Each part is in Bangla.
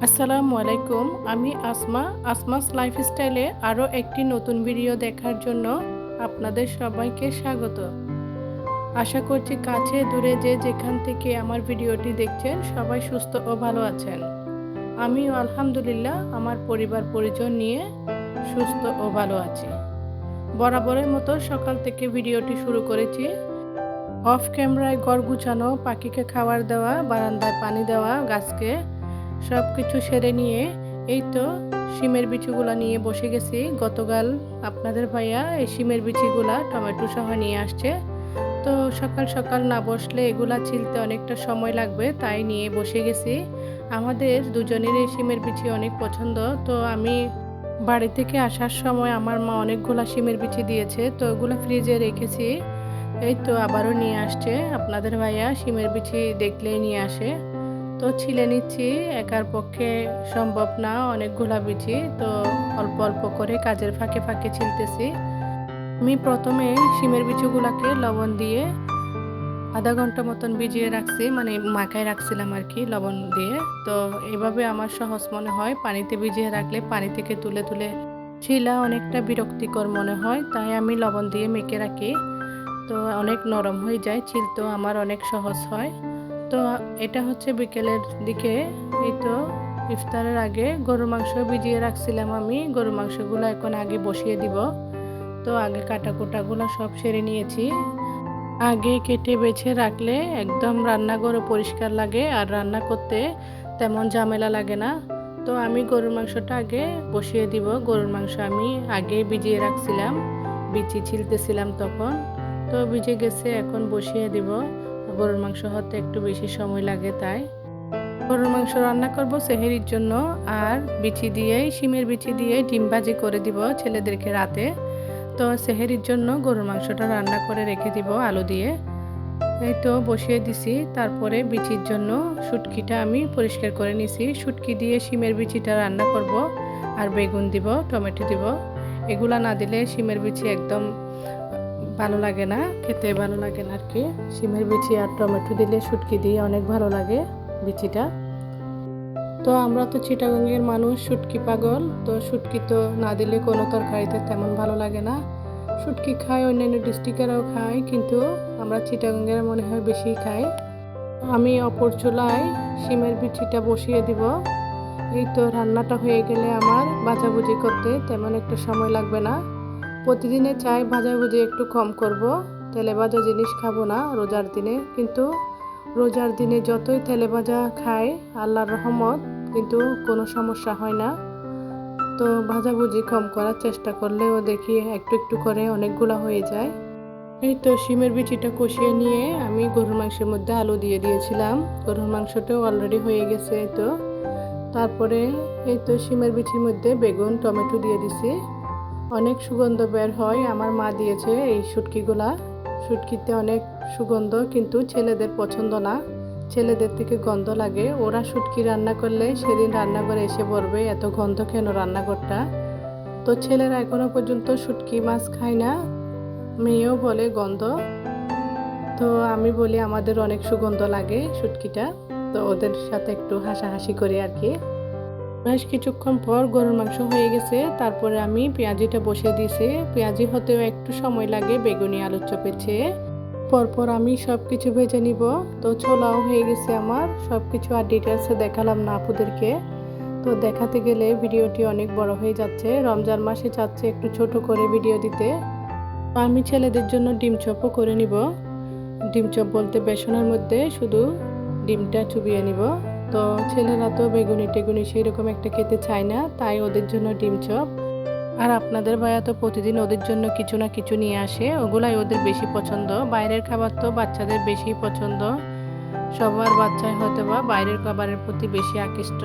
আসসালামু আলাইকুম। আমি আসমাস লাইফস্টাইলে আরও একটি নতুন ভিডিও দেখার জন্য আপনাদের সবাইকে স্বাগত। আশা করছি কাছে দূরে যে যেখান থেকে আমার ভিডিওটি দেখছেন সবাই সুস্থ ও ভালো আছেন। আমিও আলহামদুলিল্লাহ আমার পরিবার পরিজন নিয়ে সুস্থ ও ভালো আছি। বরাবরের মতো সকাল থেকে ভিডিওটি শুরু করেছি। অফ ক্যামেরায় ঘর গুছানো, পাখিকে খাবার দেওয়া, বারান্দায় পানি দেওয়া, গাছকে সব কিছু সেরে নিয়ে এই তো শিমের বিচিগুলা নিয়ে বসে গেছি। গতকাল আপনাদের ভাইয়া এই শিমের বিচিগুলা টমেটো সহ নিয়ে আসছে। তো সকাল সকাল না বসলে এগুলা ছিলতে অনেকটা সময় লাগবে, তাই নিয়ে বসে গেছি। আমাদের দুজনের এই শিমের বিচি অনেক পছন্দ। তো আমি বাড়ি থেকে আসার সময় আমার মা অনেকগুলা শিমের বিচি দিয়েছে, তো ওগুলো ফ্রিজে রেখেছি। এই তো আবারও নিয়ে আসছে। আপনাদের ভাইয়া শিমের বিচি দেখলেই নিয়ে আসে, তো ছিলে নিচ্ছি। একার পক্ষে সম্ভব না অনেকগুলা বিচি, তো অল্প অল্প করে কাজের ফাঁকে ফাঁকে ছিলতেছি। আমি প্রথমে শিমের বিচিগুলাকে লবণ দিয়ে আধা ঘন্টা মতন ভিজিয়ে রাখছি, মানে মাখায় রাখছিলাম আর কি লবণ দিয়ে। তো এভাবে আমার সহজ মনে হয়। পানিতে ভিজিয়ে রাখলে পানি থেকে তুলে তুলে ছিলা অনেকটা বিরক্তিকর মনে হয়, তাই আমি লবণ দিয়ে মেখে রাখি। তো অনেক নরম হয়ে যায়, ছিলতেও আমার অনেক সহজ হয়। তো এটা হচ্ছে বিকেলের দিকে। এই তো ইফতারের আগে গরুর মাংস ভিজিয়ে রাখছিলাম আমি। গরুর মাংসগুলো এখন আগে বসিয়ে দিব। তো আগে কাটাকুটাগুলো সব সেরে নিয়েছি। আগে কেটে বেছে রাখলে একদম রান্নাঘরও পরিষ্কার লাগে, আর রান্না করতে তেমন ঝামেলা লাগে না। তো আমি গরুর মাংসটা আগে বসিয়ে দিব। গরুর মাংস আমি আগে ভিজিয়ে রাখছিলাম, বিচি ছিলতেছিলাম তখন। তো ভিজে গেছে, এখন বসিয়ে দিব। গরুর মাংস হতে একটু বেশি সময় লাগে, তাই গরুর মাংস রান্না করব সেহরির জন্য। আর বিচি দিয়েই, শিমের বিচি দিয়ে ডিম ভাজি করে দিব ছেলেদেরকে রাতে। তো সেহরির জন্য গরুর মাংসটা রান্না করে রেখে দিব আলু দিয়ে। এই তো বসিয়ে দিছি। তারপরে বিচির জন্য শুটকিটা আমি পরিষ্কার করে নিছি। শুটকি দিয়ে শিমের বিচিটা রান্না করব, আর বেগুন দিব, টমেটো দিব। এগুলা না দিলে শিমের বিচি একদম ভালো লাগে না, খেতে ভালো লাগে না আর কি। শিমের বিচি আর টমেটো দিলে শুটকি দিয়ে অনেক ভালো লাগে বিচিটা। তো আমরা তো চিটাগাঙ্গের মানুষ, শুটকি পাগল। তো শুটকি তো না দিলে কোনো তরকারিতে তেমন ভালো লাগে না। শুটকি খায়, অন্যান্য ডিস্ট্রিক্টেরাও খায়, কিন্তু আমরা চিটাগাঙ্গের মনে হয় বেশি খাই। আমি অপর চুলায় শিমের বিচিটা বসিয়ে দিব। এই তো রান্নাটা হয়ে গেলে আমার ভাজাভুজি করতে তেমন একটা সময় লাগবে না। প্রতিদিনে চাই ভাজাভুজি একটু কম করব, তেলে ভাজা জিনিস খাবো না রোজার দিনে। কিন্তু রোজার দিনে যতই তেলে ভাজা খাই, আল্লাহর রহমত, কিন্তু কোনো সমস্যা হয় না। তো ভাজাভুজি কম করার চেষ্টা করলেও দেখি একটু একটু করে অনেকগুলো হয়ে যায়। এই তো শিমের বিচিটা কষিয়ে নিয়ে আমি গরুর মাংসের মধ্যে আলু দিয়ে দিয়েছিলাম। গরুর মাংসটাও অলরেডি হয়ে গেছে। তো তারপরে এই তো শিমের বিচির মধ্যে বেগুন, টমেটো দিয়ে দিছি। অনেক সুগন্ধ বের হয়। আমার মা দিয়েছে এই শুটকিগুলা। শুটকিতে অনেক সুগন্ধ, কিন্তু ছেলেদের পছন্দ না। ছেলেদের থেকে গন্ধ লাগে। ওরা শুটকি রান্না করলে সেদিন রান্নাঘরে এসে বলবে এত গন্ধ কেন রান্নাঘরটা। তো ছেলেরা এখনো পর্যন্ত শুটকি মাছ খায় না, মেয়েও বলে গন্ধ। তো আমি বলি আমাদের অনেক সুগন্ধ লাগে শুটকিটা। তো ওদের সাথে একটু হাসাহাসি করি আর কি। বেশ কিছুক্ষণ পর গরুর মাংস হয়ে গেছে। তারপরে আমি পেঁয়াজিটা বসিয়ে দিয়েছি। পেঁয়াজি হতেও একটু সময় লাগে বেগুনি আলুর চপের চেয়ে। পরপর আমি সব কিছু ভেজে নিব। তো ছোলাও হয়ে গেছে আমার। সব কিছু আর ডিটেলসে দেখালাম না আপুদেরকে। তো দেখাতে গেলে ভিডিওটি অনেক বড় হয়ে যাচ্ছে। রমজান মাসে চাচ্ছে একটু ছোট করে ভিডিও দিতে। তো আমি ছেলেদের জন্য ডিম চপও করে নিব। ডিম চপ বলতে বেসনের মধ্যে শুধু ডিমটা চুবিয়ে নিব। তো ছেলেরা তো বেগুনি টেগুনি সেই রকম একটা খেতে চায় না, তাই ওদের জন্য ডিম চপ। আর আপনাদের ভাইয়া তো প্রতিদিন ওদের জন্য কিছু না কিছু নিয়ে আসে, ওগুলাই ওদের বেশি পছন্দ। বাইরের খাবার তো বাচ্চাদের বেশি পছন্দ। সবার বাচ্চাই হয়তো বা বাইরের খাবারের প্রতি বেশি আকৃষ্ট।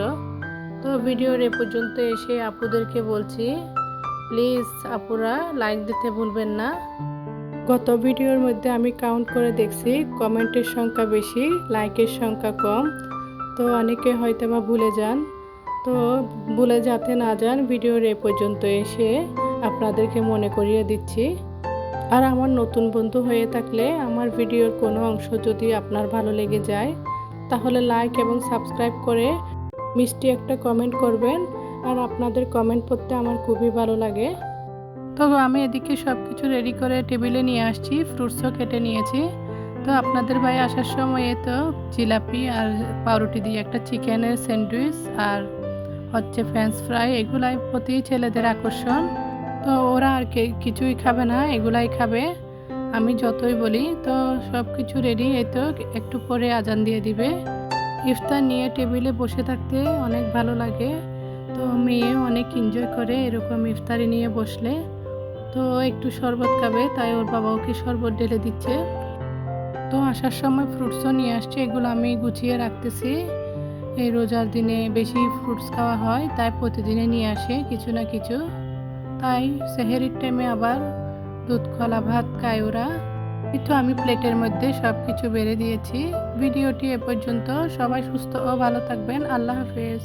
তো ভিডিওর এ পর্যন্ত এসে আপুদেরকে বলছি, প্লিজ আপুরা লাইক দিতে ভুলবেন না। গত ভিডিওর মধ্যে আমি কাউন্ট করে দেখছি কমেন্টের সংখ্যা বেশি, লাইকের সংখ্যা কম। তো অনেকে হয়তো বা ভুলে যান। তো ভুলে যাতে না যান, ভিডিওর এ পর্যন্ত এসে আপনাদেরকে মনে করিয়ে দিচ্ছি। আর আমার নতুন বন্ধু হয়ে থাকলে আমার ভিডিওর কোনো অংশ যদি আপনার ভালো লেগে যায়, তাহলে লাইক এবং সাবস্ক্রাইব করে মিষ্টি একটা কমেন্ট করবেন। আর আপনাদের কমেন্ট পড়তে আমার খুবই ভালো লাগে। তো আমি এদিকে সব কিছু রেডি করে টেবিলে নিয়ে আসছি, ফ্রুটসও কেটে নিয়েছি। তো আপনাদের ভাই আসার সময়ে তো জিলাপি আর পাউরুটি দিয়ে একটা চিকেনের স্যান্ডউইচ আর হচ্ছে ফ্রেঞ্চ ফ্রাই, এগুলাই প্রতি ছেলেদের আকর্ষণ। তো ওরা আর কিছুই খাবে না, এগুলাই খাবে আমি যতই বলি। তো সব কিছু রেডি, এই তো একটু পরে আজান দিয়ে দিবে। ইফতার নিয়ে টেবিলে বসে থাকতে অনেক ভালো লাগে। তো মেয়ে অনেক এনজয় করে এরকম ইফতারি নিয়ে বসলে। তো একটু শরবত খাবে, তাই ওর বাবা ওকে শরবত ঢেলে দিচ্ছে। তো আসার সময় ফ্রুটসও নিয়ে আসছে, এগুলো আমি গুছিয়ে রাখতেছি। এই রোজার দিনে বেশি ফ্রুটস খাওয়া হয়, তাই প্রতিদিনে নিয়ে আসে কিছু না কিছু। তাই সেহেরির টাইমে আবার দুধ কলা ভাত খায় ওরা। কিন্তু আমি প্লেটের মধ্যে সব কিছু বেড়ে দিয়েছি। ভিডিওটি এ পর্যন্ত। সবাই সুস্থ ও ভালো থাকবেন। আল্লাহ হাফেজ।